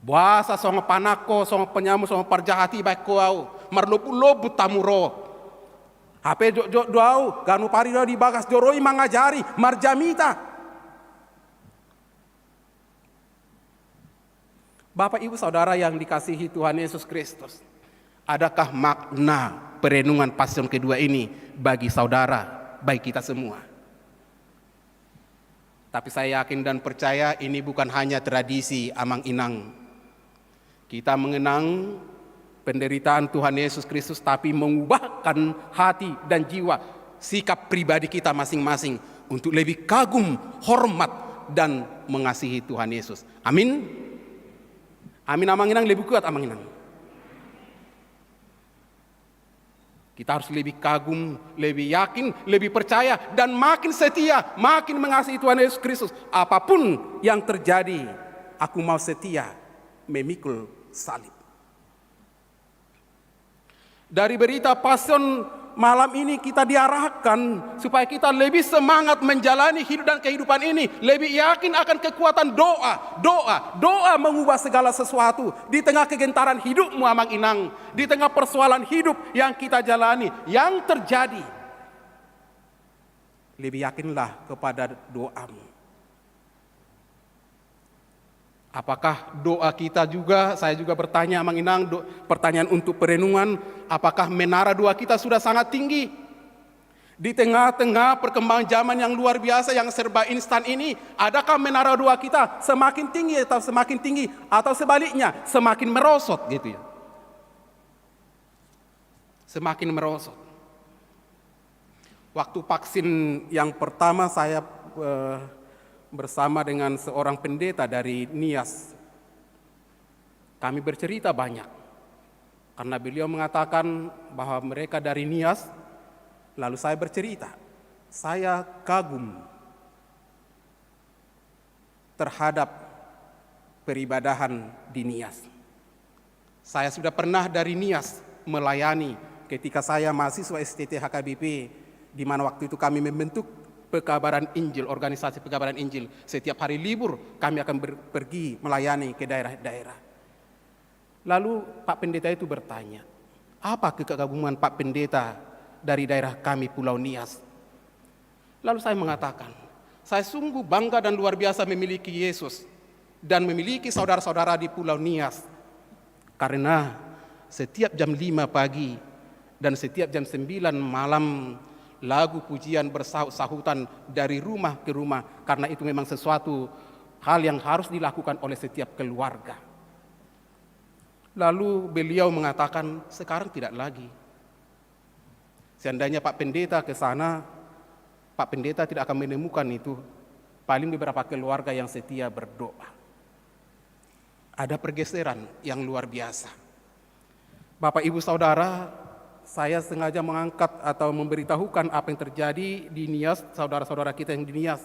Buasa songo panako, songo penyamun, songo parjahati baik kau. Marlobu-lobu tamuro. HP jok doau, ganu parido di bagas joroi mangajari, marjamita. Bapak Ibu Saudara yang dikasihi Tuhan Yesus Kristus. Adakah makna perenungan pasion kedua ini bagi saudara, bagi kita semua? Tapi saya yakin dan percaya ini bukan hanya tradisi amang inang. Kita mengenang penderitaan Tuhan Yesus Kristus, tapi mengubahkan hati dan jiwa, sikap pribadi kita masing-masing untuk lebih kagum, hormat, dan mengasihi Tuhan Yesus. Amin. Amin, amang inang lebih kuat amang inang. Kita harus lebih kagum, lebih yakin, lebih percaya, dan makin setia, makin mengasihi Tuhan Yesus Kristus. Apapun yang terjadi, aku mau setia memikul salib. Dari berita pasion malam ini kita diarahkan supaya kita lebih semangat menjalani hidup dan kehidupan ini, lebih yakin akan kekuatan doa mengubah segala sesuatu di tengah kegentaran hidupmu amang inang, di tengah persoalan hidup yang kita jalani, yang terjadi. Lebih yakinlah kepada doamu. Apakah doa kita juga, saya juga bertanya amang inang, pertanyaan untuk perenungan, apakah menara doa kita sudah sangat tinggi? Di tengah-tengah perkembangan zaman yang luar biasa, yang serba instan ini, adakah menara doa kita semakin tinggi atau sebaliknya semakin merosot gitu ya? Semakin merosot. Waktu vaksin yang pertama saya bersama dengan seorang pendeta dari Nias, kami bercerita banyak karena beliau mengatakan bahwa mereka dari Nias. Lalu saya bercerita, saya kagum terhadap peribadahan di Nias. Saya sudah pernah dari Nias melayani ketika saya mahasiswa STT HKBP, di mana waktu itu kami membentuk Pekabaran Injil, organisasi Pekabaran Injil. Setiap hari libur kami akan pergi melayani ke daerah-daerah. Lalu Pak Pendeta itu bertanya, apa kekaguman Pak Pendeta dari daerah kami Pulau Nias? Lalu saya mengatakan, saya sungguh bangga dan luar biasa memiliki Yesus dan memiliki saudara-saudara di Pulau Nias, karena setiap jam 5 pagi dan setiap jam 9 malam lagu pujian bersahut-sahutan dari rumah ke rumah, karena itu memang sesuatu hal yang harus dilakukan oleh setiap keluarga. Lalu beliau mengatakan, sekarang tidak lagi. Seandainya Pak Pendeta ke sana, Pak Pendeta tidak akan menemukan itu. Paling beberapa keluarga yang setia berdoa. Ada pergeseran yang luar biasa. Bapak Ibu Saudara, saya sengaja mengangkat atau memberitahukan apa yang terjadi di Nias, saudara-saudara kita yang di Nias.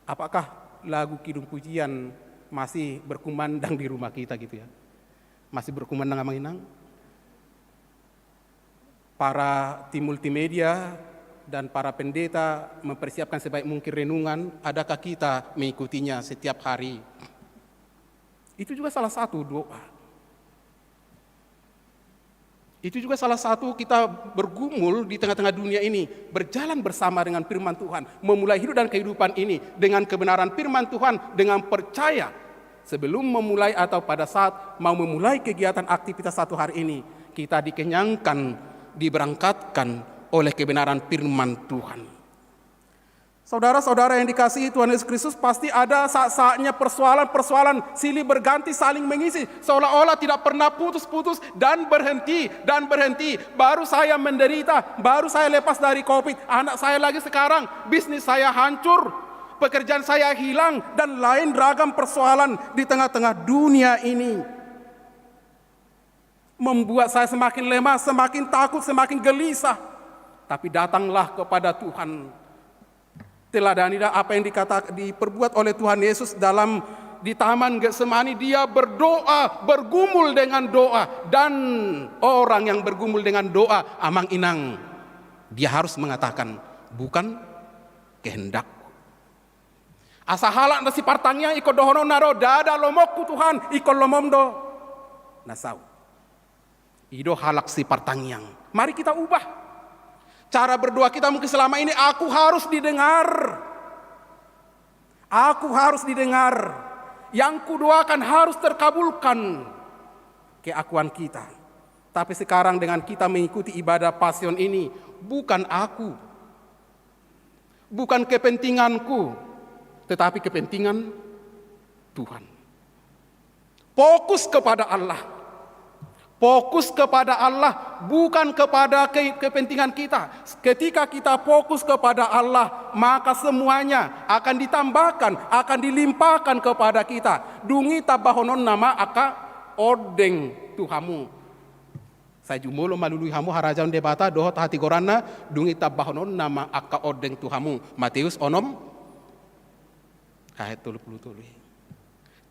Apakah lagu Kidung Pujian masih berkumandang di rumah kita gitu ya? Masih berkumandang Amang-Inang? Para tim multimedia dan para pendeta mempersiapkan sebaik mungkin renungan, adakah kita mengikutinya setiap hari? Itu juga salah satu doa. Itu juga salah satu kita bergumul di tengah-tengah dunia ini, berjalan bersama dengan firman Tuhan, memulai hidup dan kehidupan ini dengan kebenaran firman Tuhan, dengan percaya sebelum memulai atau pada saat mau memulai kegiatan aktivitas satu hari ini, kita dikenyangkan, diberangkatkan oleh kebenaran firman Tuhan. Saudara-saudara yang dikasihi Tuhan Yesus Kristus, pasti ada saat-saatnya persoalan-persoalan silih berganti saling mengisi, seolah-olah tidak pernah putus-putus dan berhenti. Baru saya menderita, baru saya lepas dari COVID, anak saya lagi sekarang, bisnis saya hancur, pekerjaan saya hilang, dan lain ragam persoalan di tengah-tengah dunia ini membuat saya semakin lemah, semakin takut, semakin gelisah. Tapi datanglah kepada Tuhan. Teladanilah apa yang diperbuat oleh Tuhan Yesus di Taman Getsemani. Dia berdoa, bergumul dengan doa. Dan orang yang bergumul dengan doa, Amang-Inang, dia harus mengatakan, bukan kehendakku. Asa halak nasi partangnya ikut dohono naro dada lomokku Tuhan, ikut lomomdo nasau. Ido halak si partangyang. Mari kita ubah. Cara berdoa kita mungkin selama ini, aku harus didengar. Aku harus didengar. Yang kudoakan harus terkabulkan. Keakuan kita. Tapi sekarang dengan kita mengikuti ibadah pasion ini, bukan aku. Bukan kepentinganku. Tetapi kepentingan Tuhan. Fokus kepada Allah. Fokus kepada Allah, bukan kepada kepentingan kita. Ketika kita fokus kepada Allah, maka semuanya akan ditambahkan, akan dilimpahkan kepada kita. Dungi tabahonon nama aka odeng Tuhamu. Saya jumulo malului hamu harajaun debata dohot hati gorana dungi tabahonon nama aka odeng Tuhamu. Matius onom ayat 30.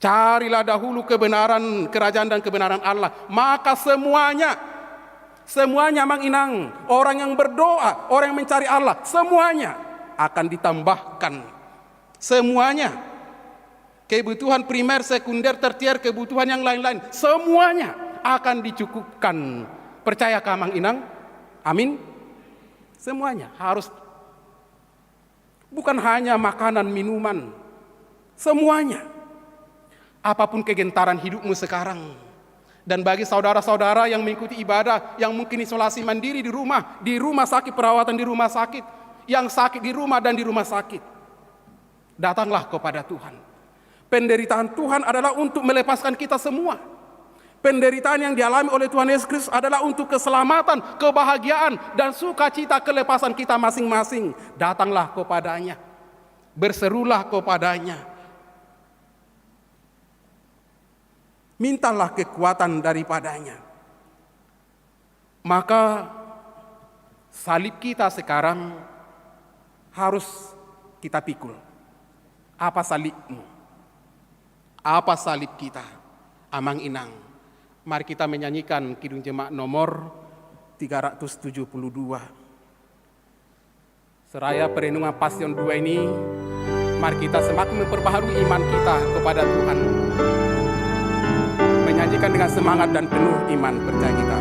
Carilah dahulu kebenaran kerajaan dan kebenaran Allah, maka semuanya Amang-Inang, orang yang berdoa, orang yang mencari Allah, semuanya akan ditambahkan. Semuanya, kebutuhan primer, sekunder, tertier, kebutuhan yang lain-lain, semuanya akan dicukupkan. Percayakah Amang-Inang? Amin. Semuanya harus, bukan hanya makanan, minuman, semuanya. Apapun kegentaran hidupmu sekarang. Dan bagi saudara-saudara yang mengikuti ibadah, yang mungkin isolasi mandiri di rumah sakit, perawatan di rumah sakit, yang sakit di rumah dan di rumah sakit. Datanglah kepada Tuhan. Penderitaan Tuhan adalah untuk melepaskan kita semua. Penderitaan yang dialami oleh Tuhan Yesus Kristus adalah untuk keselamatan, kebahagiaan, dan sukacita kelepasan kita masing-masing. Datanglah kepadanya. Berserulah kepadanya. Mintalah kekuatan daripadanya. Maka salib kita sekarang harus kita pikul. Apa salibmu? Apa salib kita? Amang Inang. Mari kita menyanyikan Kidung Jemaat nomor 372. Seraya perenungan Pasion 2 ini, mari kita semakin memperbaharui iman kita kepada Tuhan. Menyanyikan dengan semangat dan penuh iman percaya kita.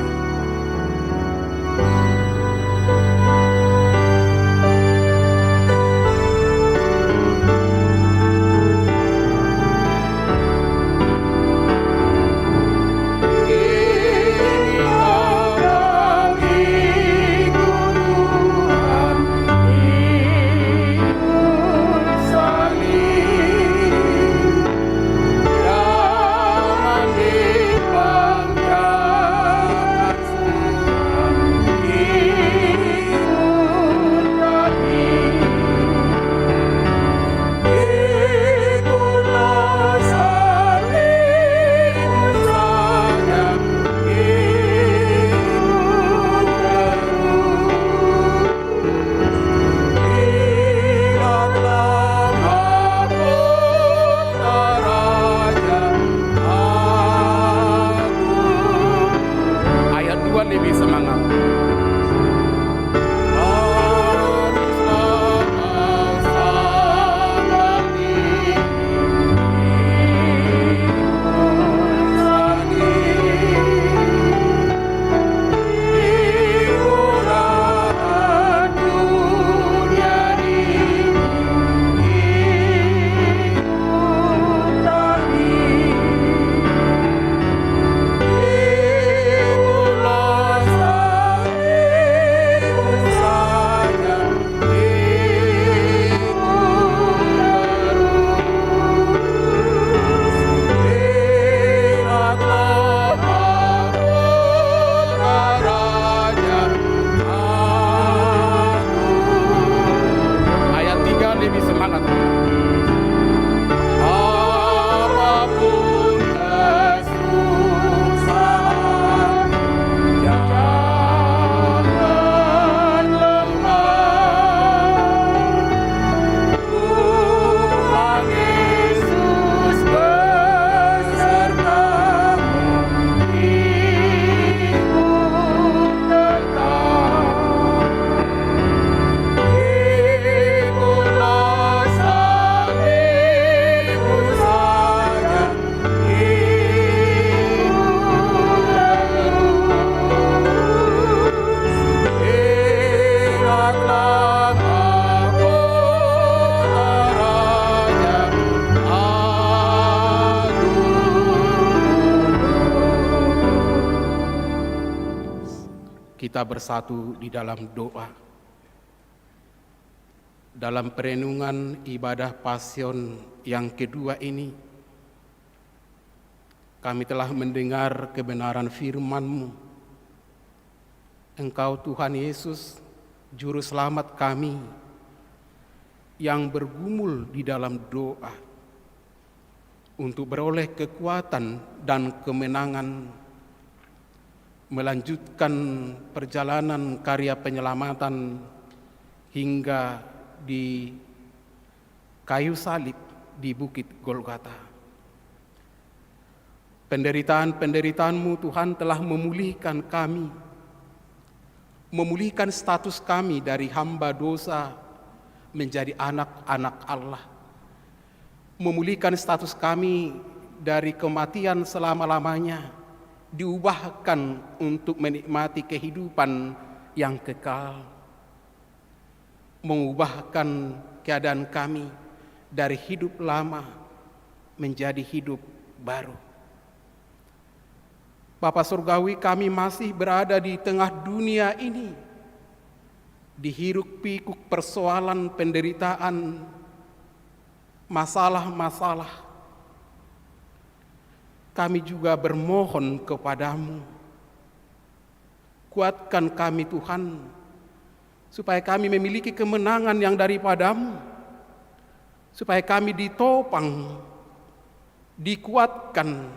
Kita bersatu di dalam doa. Dalam perenungan ibadah Pasion yang kedua ini, kami telah mendengar kebenaran firman-Mu. Engkau Tuhan Yesus, Juru Selamat kami, yang bergumul di dalam doa untuk beroleh kekuatan dan kemenangan melanjutkan perjalanan karya penyelamatan hingga di kayu salib di Bukit Golgota. Penderitaan-penderitaan-Mu Tuhan telah memulihkan kami, memulihkan status kami dari hamba dosa menjadi anak-anak Allah, memulihkan status kami dari kematian selama-lamanya, diubahkan untuk menikmati kehidupan yang kekal, mengubahkan keadaan kami dari hidup lama menjadi hidup baru. Bapa Surgawi, kami masih berada di tengah dunia ini di hiruk pikuk persoalan penderitaan, masalah-masalah, kami juga bermohon kepadamu, kuatkan kami Tuhan, supaya kami memiliki kemenangan yang daripadamu, supaya kami ditopang, dikuatkan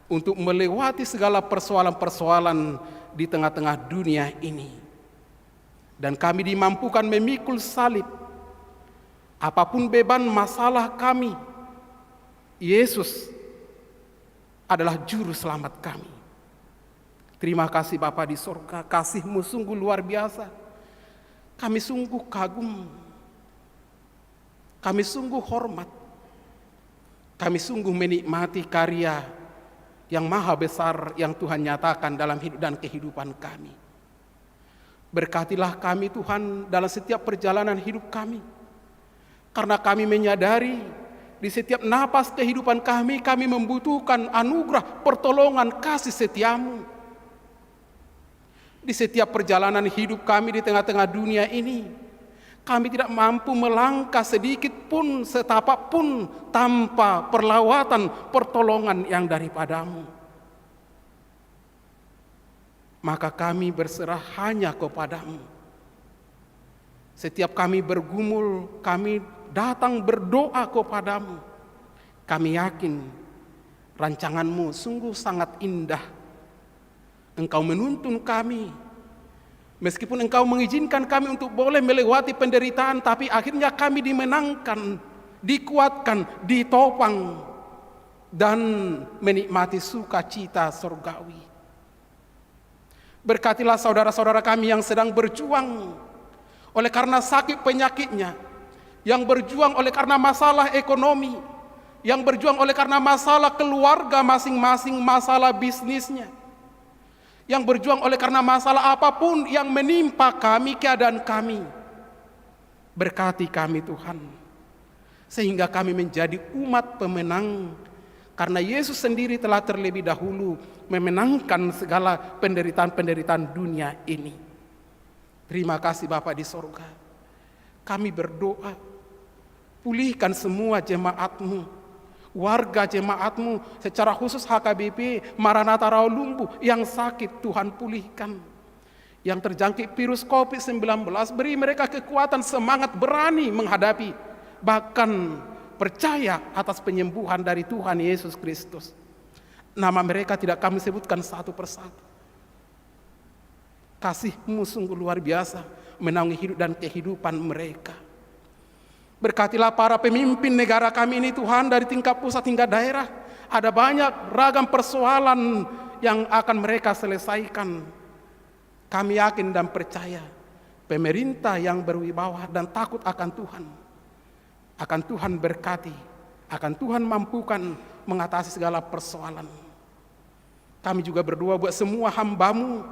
untuk melewati segala persoalan-persoalan di tengah-tengah dunia ini. Dan kami dimampukan memikul salib. Apapun beban masalah kami, Yesus adalah juru selamat kami. Terima kasih Bapa di sorga, kasih-Mu sungguh luar biasa. Kami sungguh kagum, kami sungguh hormat, kami sungguh menikmati karya yang maha besar yang Tuhan nyatakan dalam hidup dan kehidupan kami. Berkatilah kami Tuhan dalam setiap perjalanan hidup kami. Karena kami menyadari di setiap napas kehidupan kami membutuhkan anugerah, pertolongan, kasih setia-Mu. Di setiap perjalanan hidup kami di tengah-tengah dunia ini, kami tidak mampu melangkah sedikit pun, setapak pun tanpa perlawatan, pertolongan yang daripada-Mu. Maka kami berserah hanya kepadamu. Setiap kami bergumul, kami datang berdoa kepadamu. Kami yakin rancangan-Mu sungguh sangat indah. Engkau menuntun kami. Meskipun Engkau mengizinkan kami untuk boleh melewati penderitaan, tapi akhirnya kami dimenangkan, dikuatkan, ditopang, dan menikmati sukacita surgawi. Berkatilah saudara-saudara kami yang sedang berjuang oleh karena sakit penyakitnya, yang berjuang oleh karena masalah ekonomi, yang berjuang oleh karena masalah keluarga masing-masing, masalah bisnisnya, yang berjuang oleh karena masalah apapun yang menimpa kami, keadaan kami. Berkati kami Tuhan, sehingga kami menjadi umat pemenang, karena Yesus sendiri telah terlebih dahulu memenangkan segala penderitaan-penderitaan dunia ini. Terima kasih Bapa di sorga. Kami berdoa, pulihkan semua jemaat-Mu, warga jemaat-Mu, secara khusus HKBP Maranatha Rawalumbu yang sakit, Tuhan pulihkan. Yang terjangkit virus COVID-19, beri mereka kekuatan, semangat, berani menghadapi, bahkan percaya atas penyembuhan dari Tuhan Yesus Kristus. Nama mereka tidak kami sebutkan satu persatu. Kasih-Mu sungguh luar biasa menaungi hidup dan kehidupan mereka. Berkatilah para pemimpin negara kami ini Tuhan, dari tingkat pusat hingga daerah. Ada banyak ragam persoalan yang akan mereka selesaikan. Kami yakin dan percaya pemerintah yang berwibawa dan takut akan Tuhan berkati, akan Tuhan mampukan mengatasi segala persoalan. Kami juga berdoa buat semua hamba-Mu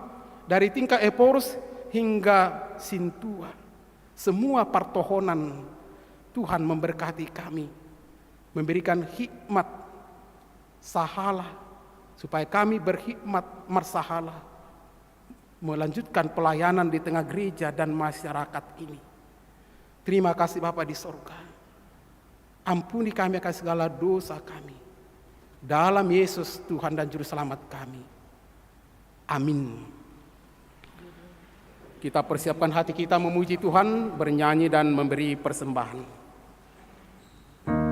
dari tingkat Eporus hingga Sintua, semua pertohonan. Tuhan memberkati kami, memberikan hikmat sahala, supaya kami berhikmat marsahala, melanjutkan pelayanan di tengah gereja dan masyarakat ini. Terima kasih Bapa di sorga. Ampuni kami akan segala dosa kami. Dalam Yesus Tuhan dan Juru Selamat kami. Amin. Kita persiapkan hati kita memuji Tuhan, bernyanyi dan memberi persembahan. Oh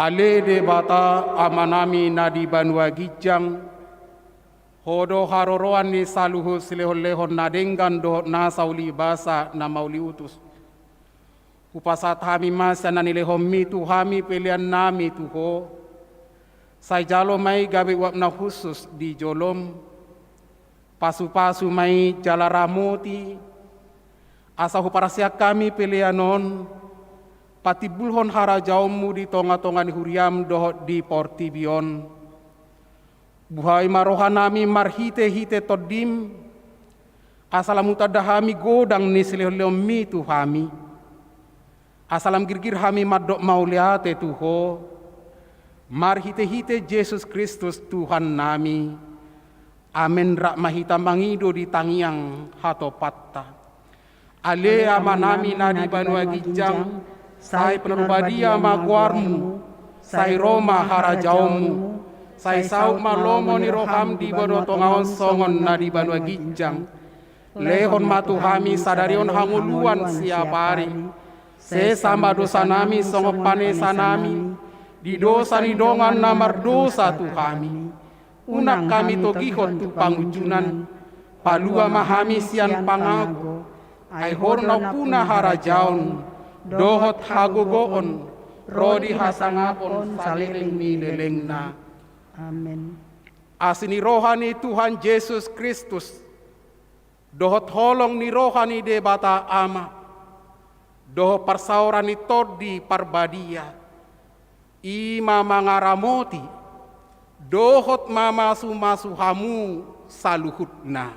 Ale de bata amanami nadi banua gijang hodo haroroan ni saluhu silehon-lehon nadenggan do na sauli basa na mauli utus. Upasat hami masa na nilehom mitu hami pilihan nami tuho. Say jalo may gabi wap na khusus di jolom. Pasu-pasu may jalaramoti. Asa huparasya kami pilihanon. Patibulhon harajaumu di tonga-tonga ni huriam dohot di portibion. Buhay marohanami marhite-hite todim. Asalam utadahami godang ni silihom mitu hami. Asalam girgir hami madok mauliate tuho. Marhite-hite Yesus Kristus Tuhan nami. Amen rak mahita mangido di tangiang hatopatta. Ale amanami nadi banua gijang. Sai penerbadia maguarmu. Sai Roma harajaumu. Sai sauk malomo ni roham di bono tongaon songon nadi banua gijang. Lehon matuhami sadarion hanguluan siapari. Sesama dosa nami songop panesa nami. Di dosa ni dongan namar dosa tu kami. Unak kami togihot tu pangujunan. Palua mahami sian pangago. Ai hornau puna harajaon. Dohot hagogoon. Rodi hasangapon saliling mi lelengna. Amin. Asini rohani Tuhan Yesus Kristus. Dohot holong ni rohani de bata ama. Doho parsaurani todi parbadia. Ima mangaramoti. Dohot mamasu-masu hamu saluhutna.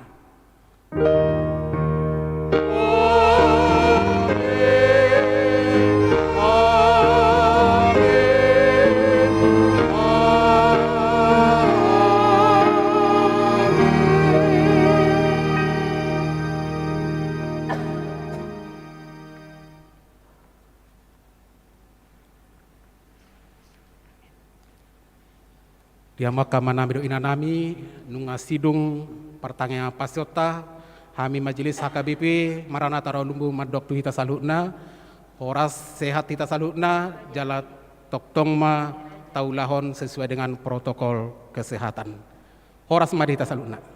Dia maka manami do inanami nunga sidung pertanyaan pasiota hami majelis HKBP Maranatha Rawalumbu madok tu hita salutna horas sehat hita salutna jala toktong ma taulahon sesuai dengan protokol kesehatan horas madi hita salutna.